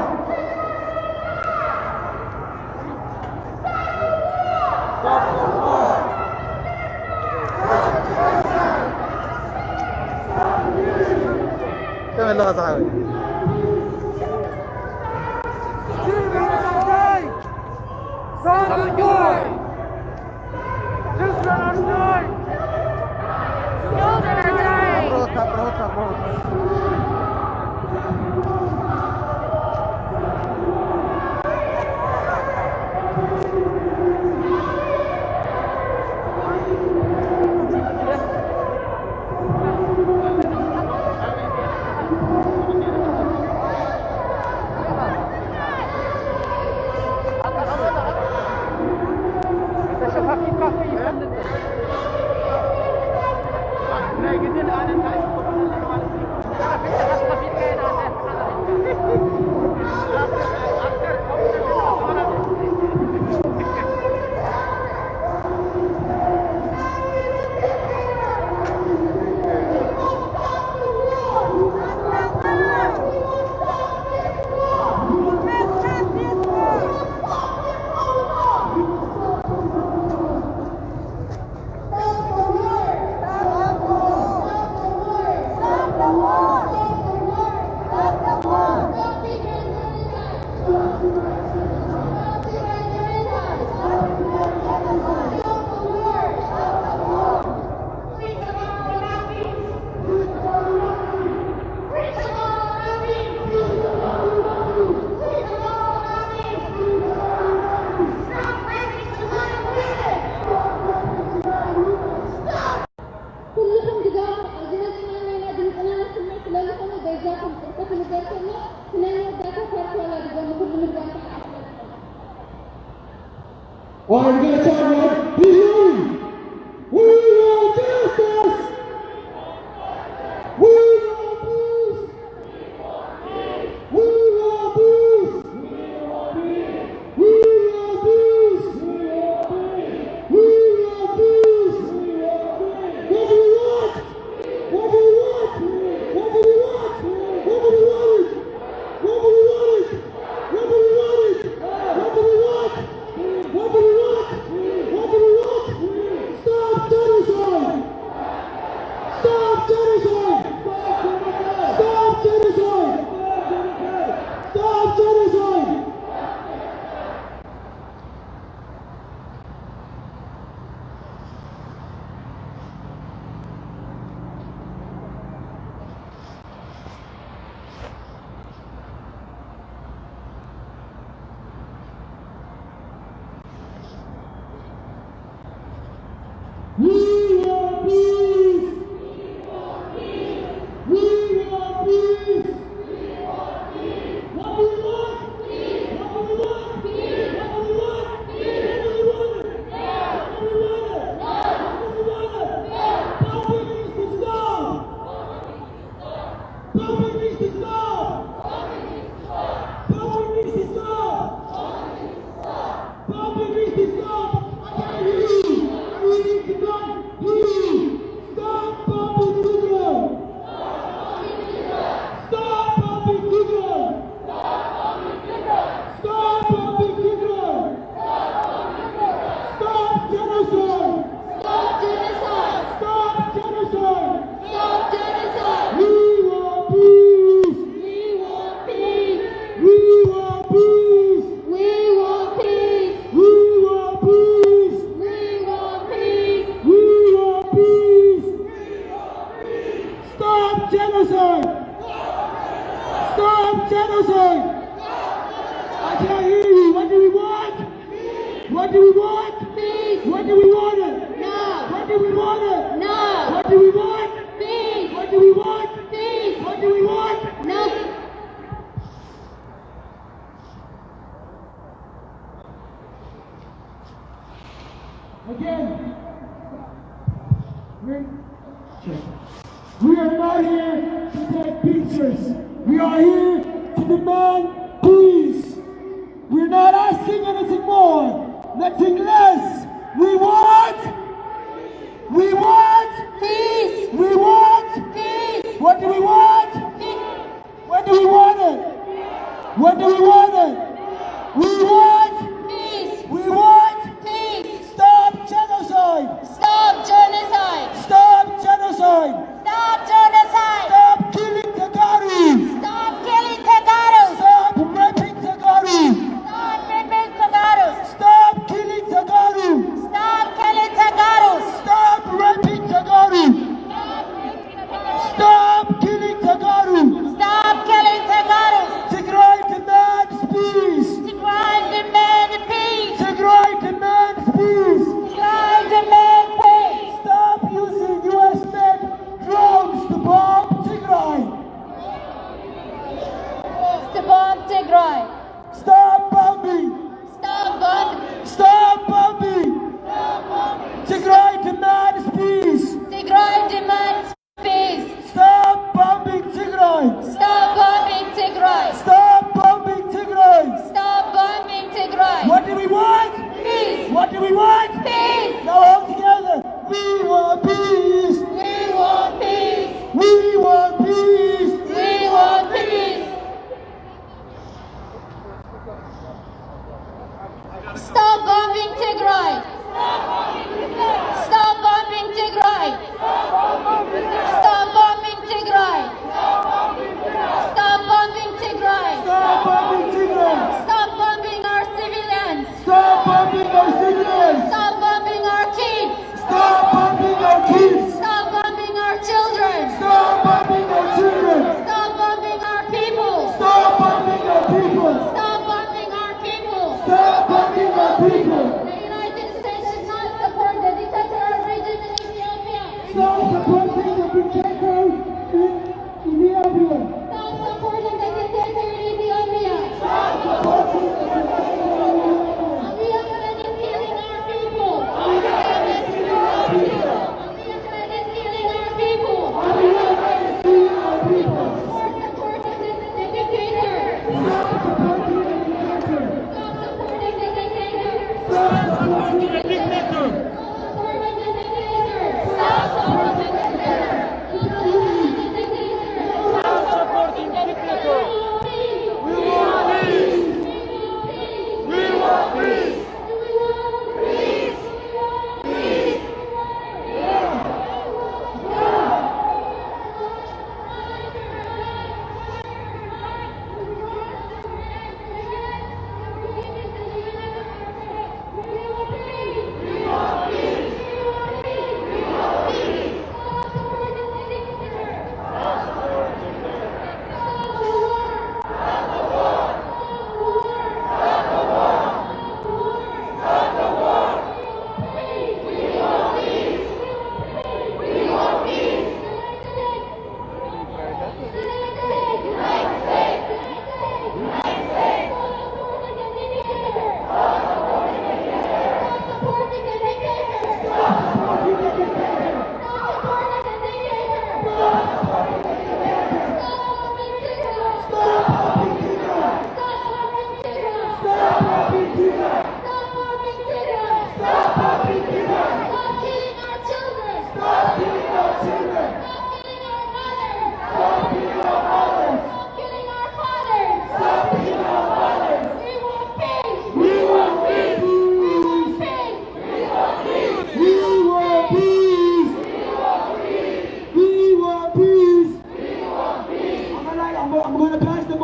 F: كم اللغة صحيح؟
G: Stop the war! Children are dying!
E: Children are dying.
H: All right, we're going to talk about healing. We want justice. We want peace. We want peace. We want peace. We want peace. We want peace. What do you want? What do you want? What do you want? What do you want? What do you want? What do you want? What do you want? What do you want? What do you want? genocide! Stop genocide! Stop genocide! We want peace! We want peace! What do we want? What do we want? What do we want? What do we want? What do we want? Pumping needs to stop! Pumping needs to stop! Pumping needs to stop! Pumping needs to stop! I can't hear you! We need to stop! Stop pumping Tigray! Stop pumping Tigray! Stop pumping Tigray! Stop genocide!
E: Stop genocide!
H: Stop genocide!
E: Stop genocide!
H: We want peace!
E: We want peace!
H: We want peace!
E: We want peace!
H: We want peace!
E: We want peace!
H: We want peace! Stop genocide! Stop genocide! I can't hear you. What do we want? What do we want?
E: Peace!
H: What do we want it?
E: No!
H: What do we want it?
E: No!
H: What do we want?
E: Peace!
H: What do we want?
E: Peace!
H: What do we want?
E: Nothing!
H: Again, we are not here to take pictures. We are here to demand peace. We're not asking anything more, nothing less. We want
E: Peace!
H: we want
E: Peace!
H: What do we want? When do we want it? When do we want it? We want
E: Peace!
H: We want
E: Peace!
H: Stop genocide!
E: Stop genocide!
H: Stop genocide!
E: Stop genocide!
H: Stop killing Tagaru!
E: Stop killing Tagaros!
H: Stop raping Tagaru!
E: Stop raping Tagaros!
H: Stop killing Tagaru!
E: Stop killing Tagaros!
H: Stop raping Tagaru!
E: Stop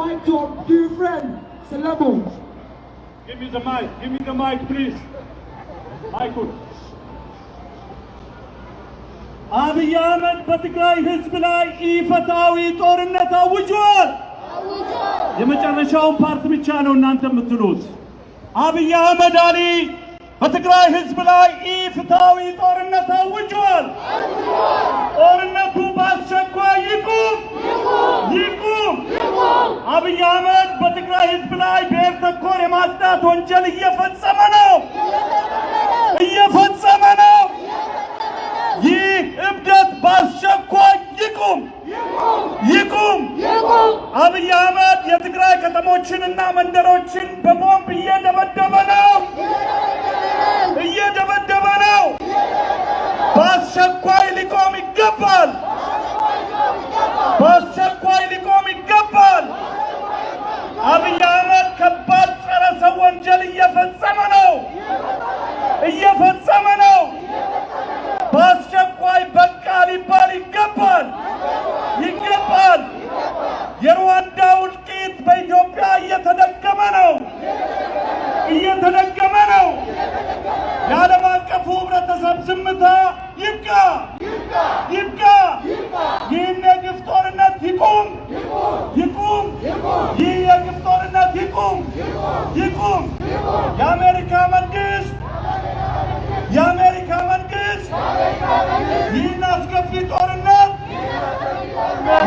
H: mic to our dear friend, Selamu.
G: Give me the mic, please. Michael. አብይ አህመድ በትግራይ ህዝብ ላይ ኢፍትሐዊ ጦርነት አውጇል። የመጨረሻውን ፓርት ብቻ ነው እናንተ የምትሉት። አብይ አህመድ አሊ በትግራይ ህዝብ ላይ ኢፍትሐዊ ጦርነት አውጇል። ጦርነቱ በአስቸኳይ ይቁም። አብይ አህመድ በትግራይ ህዝብ ላይ ብሔር ተኮር የማጽዳት ወንጀል እየፈጸመ ነው። ይህ እብደት በአስቸኳይ ይቁም። አብይ አህመድ የትግራይ ከተሞችንና መንደሮችን በቦምብ እየደበደበ ነው። በአስቸኳይ ሊቆም ይገባል። አብይ አህመድ ከባድ ጸረ ሰው ወንጀል እየፈጸመ ነው። በአስቸኳይ በቃ ሊባል ይገባል። የሩዋንዳ እልቂት በኢትዮጵያ እየተደገመ ነው። የዓለም አቀፉ ህብረተሰብ ዝምታ ይብቃ። ይህን የግፍ ጦርነት ይቁም። ይህ የግፍ ጦርነት ይቁም። የአሜሪካ መንግስት ይህን አስከፊ ጦርነት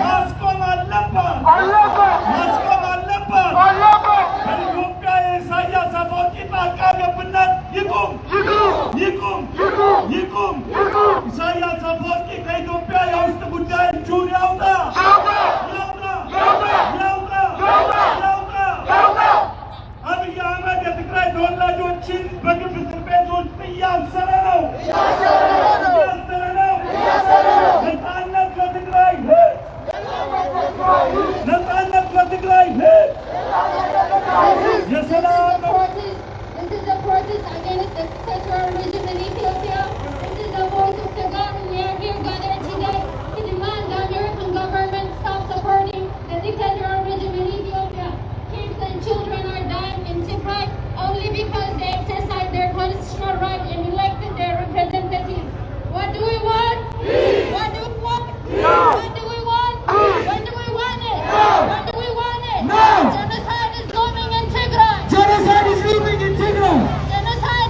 G: ማስቆም አለባት። በኢትዮጵያ የኢሳያስ አፈወርቂ ጣልቃ ገብነት ይቁም። ኢሳያስ አፈወርቂ ከኢትዮጵያ የውስጥ ጉዳይ እጁን ያውጣ። አብይ አህመድ የትግራይ ተወላጆችን በግፍ እስር ቤት ውስጥ እያሰረ ነው። ነፃነት ለትግራይ የሰላም
E: This is a protest against the dictatorial regime in Ethiopia. This is the voice of the God. We are here gathered today to demand the American government stop supporting the dictatorial regime in Ethiopia. Kids and children are dying in Tigray only because they exercise their constitutional right and elected their representatives. What do we want? What do we want? When do we want it? When do we want it? Genocide is looming in Tigray.
H: Genocide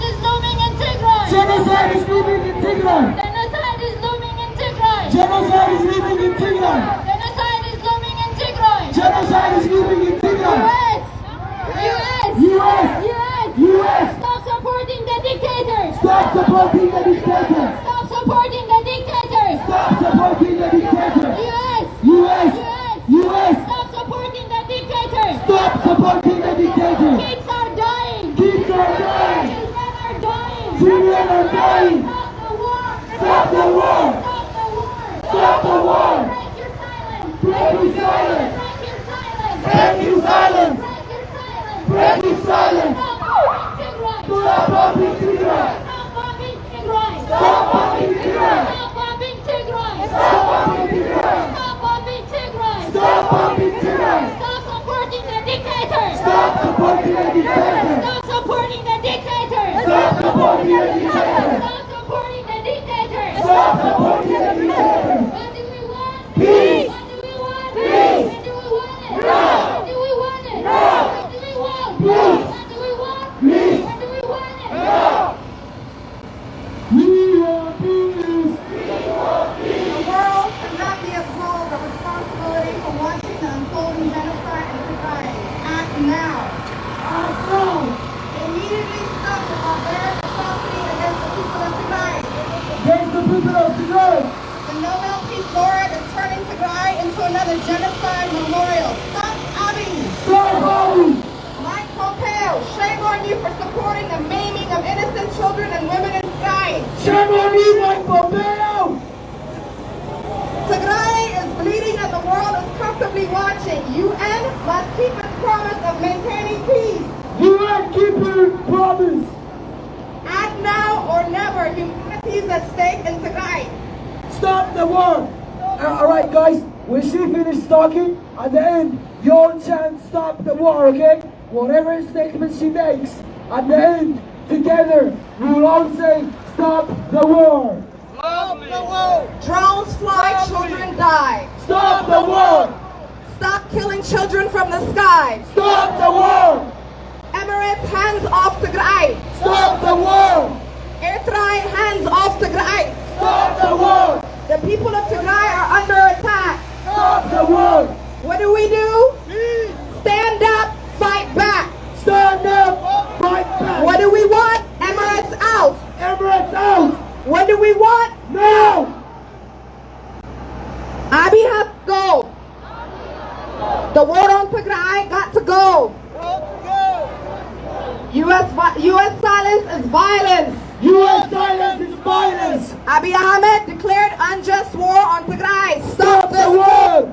H: is looming in Tigray.
E: US. Stop supporting the dictators.
H: Stop supporting the dictators.
E: Stop supporting the dictators.
H: Stop supporting the dictators.
E: US.
H: Stop
E: supporting the dictators.
H: Stop supporting the dictators.
E: Kids are dying.
H: Children are dying.
E: Stop the war.
H: Stop the war.
E: Break your silence.
H: Break your silence. Break your silence. Stop bombing Tigray.
E: Stop bombing Tigray.
H: Stop bombing Tigray.
E: Stop bombing Tigray.
H: Stop bombing Tigray.
E: Stop bombing Tigray.
H: Stop bombing Tigray.
E: Stop supporting the dictators.
H: Stop supporting the dictators.
E: Stop supporting the dictators.
H: Stop supporting the dictators.
E: Stop supporting the dictators.
H: Stop supporting the dictators.
E: What do we want?
H: Peace.
E: What do we want?
H: Peace.
E: When do we want it?
H: Now.
E: When do we want it?
H: Now.
E: What do we want?
H: Peace.
E: What do we want?
H: Peace.
E: When do we want it?
H: Now. We want peace.
I: The world cannot be absolved of responsibility for watching the unfolding genocide in Tigray. Act now.
H: Act now.
I: Immediately stop the barbaric atrocity against the people of Tigray.
H: Against the people of Tigray.
I: The Nobel Peace Laureate is turning Tigray into another genocide memorial. Stop Abiy.
H: Stop Abiy.
I: Mike Pompeo, shame on you for supporting the maiming of innocent children and women in Tigray.
H: Shame on you, Mike Pompeo.
I: Tigray is bleeding and the world is comfortably watching. UN must keep its promise of maintaining peace.
H: UN keep your promise.
I: Act now or never. Humanity is at stake in Tigray.
H: Stop the war. All right, guys. When she finishes talking, at the end, your chant stop the war, okay? Whatever statement she makes, at the end, together, we will all say, stop the war.
I: Stop the war. Drones fly, children die.
H: Stop the war.
I: Stop killing children from the sky.
H: Stop the war.
I: Emirates, hands off Tigray.
H: Stop the war.
I: Eritrea, hands off Tigray.
H: Stop the war.
I: The people of Tigray are under attack.
H: Stop the war.
I: What do? Stand up, fight back.
H: Stand up, fight back.
I: What do we want? Emirates out.
H: Emirates out.
I: What do we want?
H: Now.
I: Abiy has to go. The war on Tigray got to go. U.S. silence is violence.
H: U.S. silence is violence.
I: Abiy Ahmed declared unjust war on Tigray.
H: Stop the war.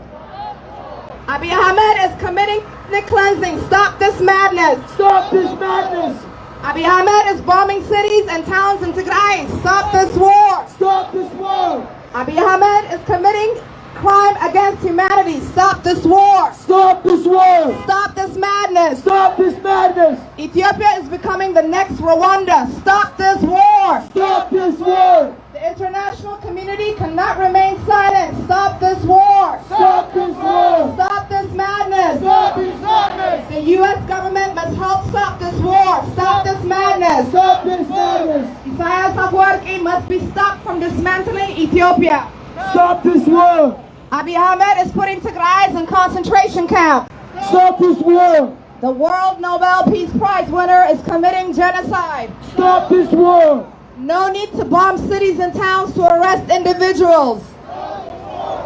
I: Abiy Ahmed is committing ethnic cleansing. Stop this madness.
H: Stop this madness.
I: Abiy Ahmed is bombing cities and towns in Tigray. Stop this war.
H: Stop this war.
I: Abiy Ahmed is committing crime against humanity. Stop this war.
H: Stop this war.
I: Stop this madness.
H: Stop this madness.
I: Ethiopia is becoming the next Rwanda. Stop this war.
H: Stop this war.
I: The international community cannot remain silent. Stop this war.
H: Stop this war.
I: Stop this madness.
H: Stop this madness.
I: The U.S. government must help stop this war. Stop this madness.
H: Stop this madness.
I: Isaias must be stopped from dismantling Ethiopia.
H: Stop this war.
I: Abiy Ahmed is putting Tigray in concentration camp.
H: Stop this war.
I: The World Nobel Peace Prize winner is committing genocide.
H: Stop this war.
I: No need to bomb cities and towns to arrest individuals.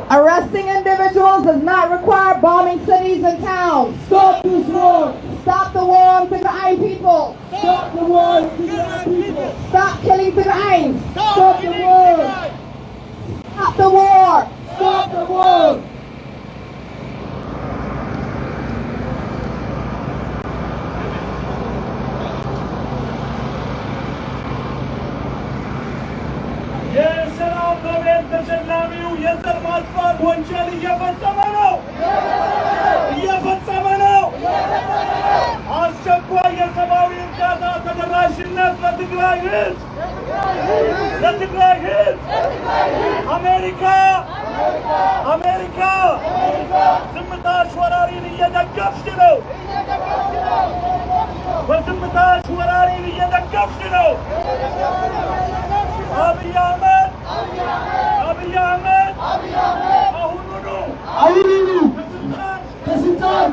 I: Arresting individuals does not require bombing cities and towns.
H: Stop this war.
I: Stop the war on Tigray people.
H: Stop the war on Tigray people.
I: Stop killing Tigrayans.
H: Stop the war.
I: Stop the war.
H: Stop the war.
G: የሰላም ኖቤል ተሸላሚው የዘር ማጥፋት ወንጀል እየፈጸመ ነው። አስቸኳይ የሰብአዊ እርዳታ ተደራሽነት ለትግራይ ሕዝብ አሜሪካ ዝምታሽ ወራሪን እየደገፍሽ ነው። በዝምታሽ ወራሪን እየደገፍሽ ነው። አብይ አህመድ አሁኑኑ
H: ከስልጣን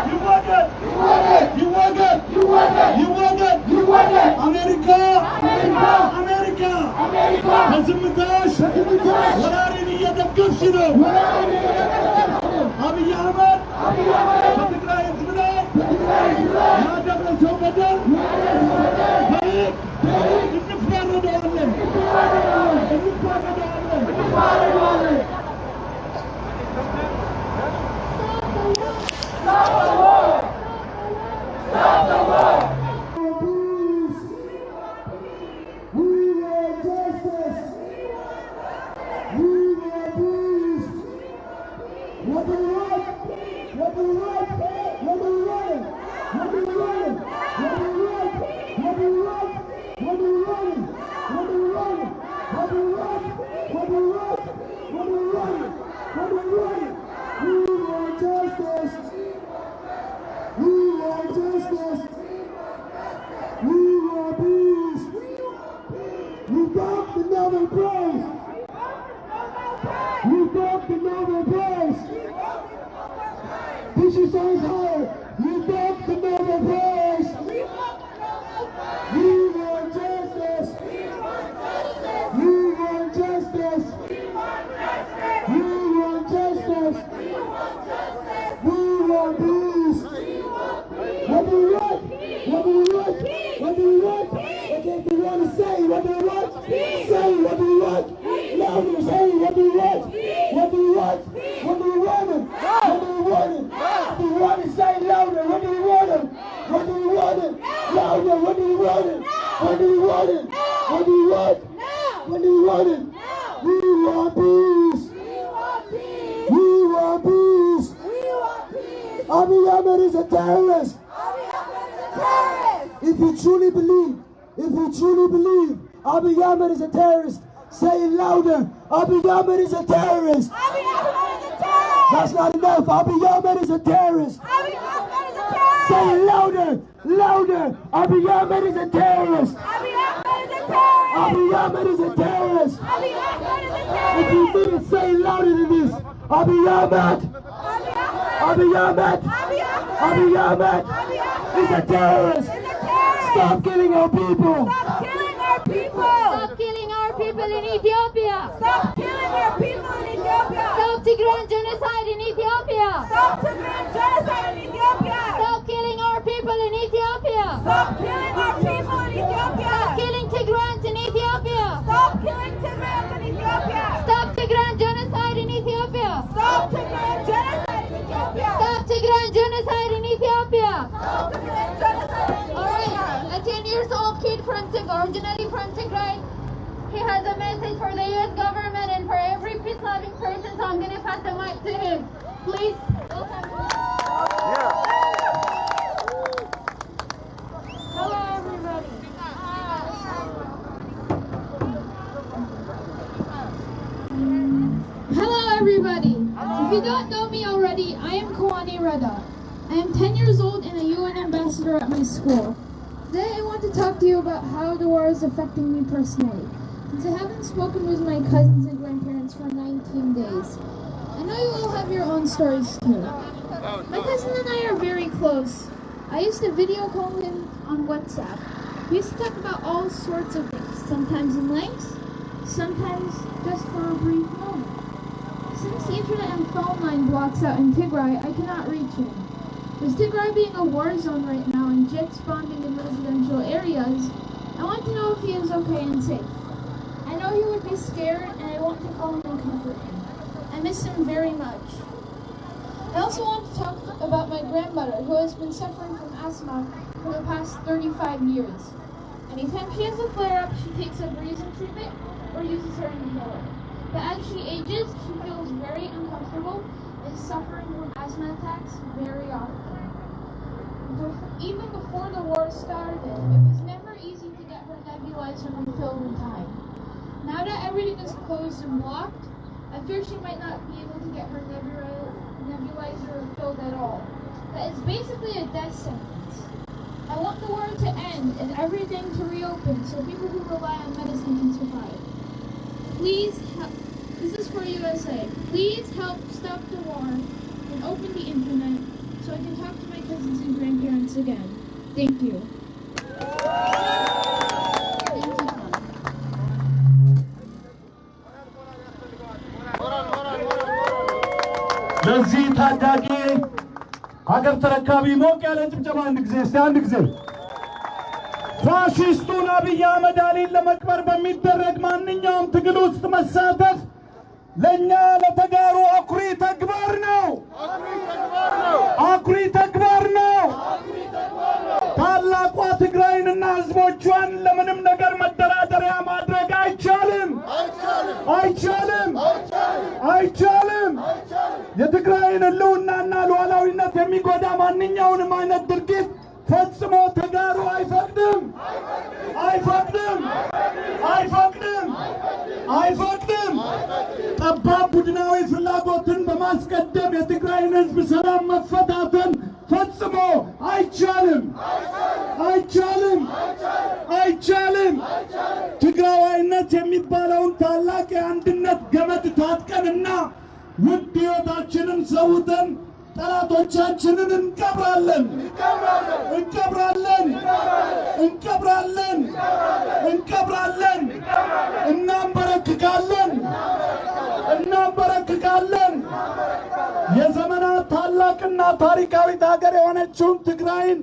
H: ይወገድ።
G: አሜሪካ በዝምታሽ ወራሪን እየደገፍሽ ነው። አብይ አህመድ በትግራይ ሕዝብ ላይ ያደረሰው በደል እንፋረደዋለን።
H: Push your songs higher. You got the Nobel Prize. We want justice. We want justice. We want justice. We want peace. What do you want? What do you want? What do you want? What do you want to say? What do you want? Say what do you want? Louder, say what do you want? What do you want? What do you want? What do you want? What do you want to say? Abiy Ahmed is a terrorist. If you truly believe Abiy Ahmed is a terrorist, say it louder. Abiy Ahmed is a terrorist. That's not enough. Abiy Ahmed is a terrorist. Say it louder. Abiy Ahmed is a terrorist. Abiy Ahmed is a terrorist. If you mean it, say it louder than this. Abiy Ahmed is a terrorist. Stop killing our people.
E: Stop killing our people in Ethiopia.
I: Stop killing our people in Ethiopia.
E: Stop Tigrayan genocide in Ethiopia.
I: Stop Tigrayan genocide in Ethiopia.
E: Stop killing our people in Ethiopia.
I: Stop killing our people in Ethiopia.
E: Stop killing Tigrayans in Ethiopia.
I: Stop killing Tigrayans in Ethiopia.
E: Stop Tigrayan genocide in Ethiopia.
I: Stop Tigrayan genocide in Ethiopia.
E: Stop Tigrayan genocide in Ethiopia.
I: Stop Tigrayan genocide in Ethiopia.
E: Alright, a 10-year-old kid from originally from Tigray. He has a message for the U.S. government and for every peace-loving person, so I'm going to pass the mic to him. Please, welcome.
I: Hello, everybody.
J: Hello, everybody. If you don't know me already, I am Kawani Reda. I am 10 years old and a UN ambassador at my school. Today I want to talk to you about how the war is affecting me personally, since I haven't spoken with my cousins and grandparents for 19 days. I know you all have your own stories too. My cousin and I are very close. I used to video call him on WhatsApp. We used to talk about all sorts of things, sometimes in length, sometimes just for a brief moment. Since the internet and phone line blocks out in Tigray, I cannot reach him. With Tigray being a war zone right now and jets bombing in residential areas, I want to know if he is okay and safe. I know he would be scared and I want to call him and comfort him. I miss him very much. I also want to talk about my grandmother who has been suffering from asthma for the past 35 years. Anytime she has a flare-up, she takes a breathing treatment or uses her inhaler. But as she ages, she feels very uncomfortable and is suffering from asthma attacks very often. Even before the war started, it was never easy to get her nebulizer refilled in time. Now that everything is closed and blocked, I fear she might not be able to get her nebulizer refilled at all. That is basically a death sentence. I want the war to end and everything to reopen so people who rely on medicine can survive. Please help. This is for USA. Please help stop the war and open the internet so I can talk to my cousins and grandparents again. Thank you.
G: ለዚህ ታዳጊ ሀገር ተረካቢ ሞቅ ያለ ጭብጨባ አንድ ጊዜ ፋሽስቱን አብይ አህመድ አሊን ለመቅበር በሚደረግ ማንኛውም ትግል ውስጥ መሳተፍ ለኛ ለተጋሩ አኩሪ ተግባር ነው። ታላቋ ትግራይንና ህዝቦቿን ለምንም ነገር መደራደሪያ ማድረግ አይቻልም። የትግራይን ህልውናና ሉዓላዊነት የሚጎዳ ማንኛውንም አይነት ድርጊት ፈጽሞ ተጋሩ አይፈቅድም። ጠባብ ቡድናዊ ፍላጎትን በማስቀደም የትግራይን ህዝብ ሰላም መፈታተን ፈጽሞ አይቻልም። ትግራዋይነት የሚባለውን ታላቅ የአንድነት ገመድ ታጥቀንና ውድ ሕይወታችንን ሰውተን ጠላቶቻችንን እንቀብራለን፣ እናንበረክካለን። የዘመናት ታላቅና ታሪካዊት ሀገር የሆነችውን ትግራይን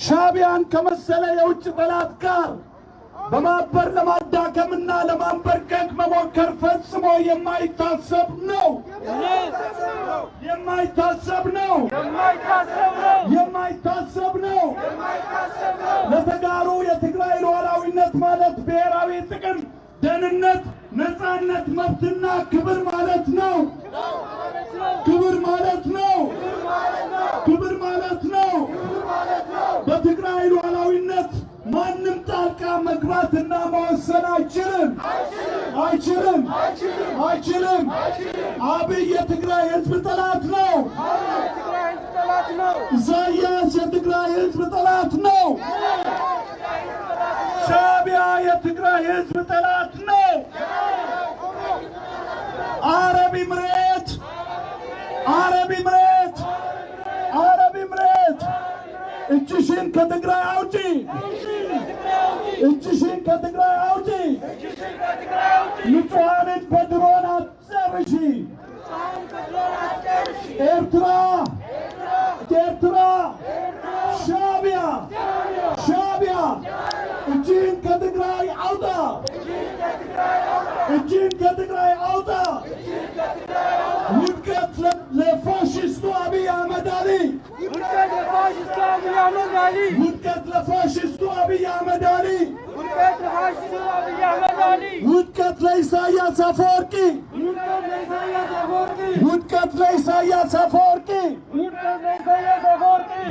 G: ሻዕቢያን ከመሰለ የውጭ ጠላት ጋር በማበር ለማዳከምና ለማንበርከክ መሞከር ፈጽሞ የማይታሰብ ነው። ለተጋሩ የትግራይ ሉዓላዊነት ማለት ብሔራዊ ጥቅም፣ ደህንነት፣ ነፃነት፣ መብትና ክብር ማለት ነው።
H: ትላንትና መወሰን አይችልም አብይ የትግራይ ህዝብ ጠላት ነው ኢሳያስ የትግራይ ህዝብ ጠላት ነው ሻዕቢያ የትግራይ ህዝብ ጠላት ነው አረብ ኤምሬት እጅሽን ከትግራይ አውጪ ንጹሃንን በድሮን አትጨርሺ ኤርትራ ሻዕቢያ እጅን ከትግራይ አውጣ ውድቀት ለፋሽስቱ አብይ አህመድ አሊ ውድቀት ለኢሳያስ አፈወርቂ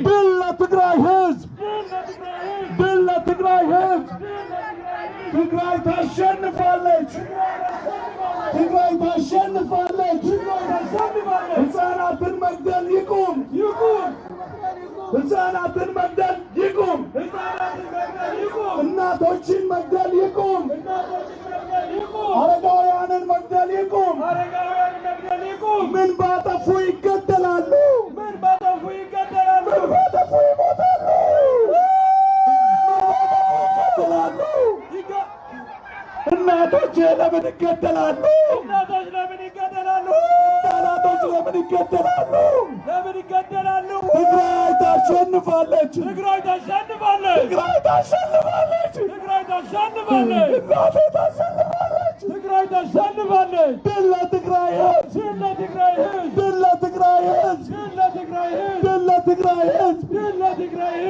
H: ድል ለትግራይ ህዝብ ትግራይ ታሸንፋለች ህፃናትን መግደል ይቁም እናቶችን መግደል ይቁም አረጋውያንን መግደል ይቁም ምን ባጠፉ ይገደላሉ እናቶች ለምን ይገደላሉ ትግራይ ታሸንፋለች ድል ለትግራይ ህዝብ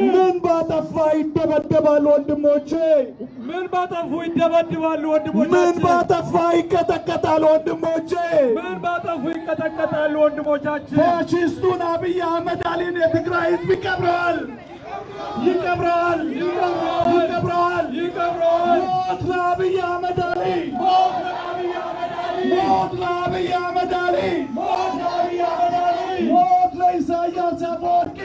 H: ምን ባጠፋ ይደበደባሉ ወንድሞቼ ምን ባጠፋ ይቀጠቀጣሉ ወንድሞቼ ፋሽስቱን አብይ አህመድ አሊን የትግራይ ህዝብ ይቀብረዋል ሞት ለአብይ አህመድ አሊ ሞት ለኢሳያስ አፈወርቂ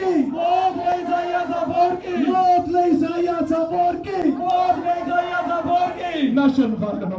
H: እናሸንፋለን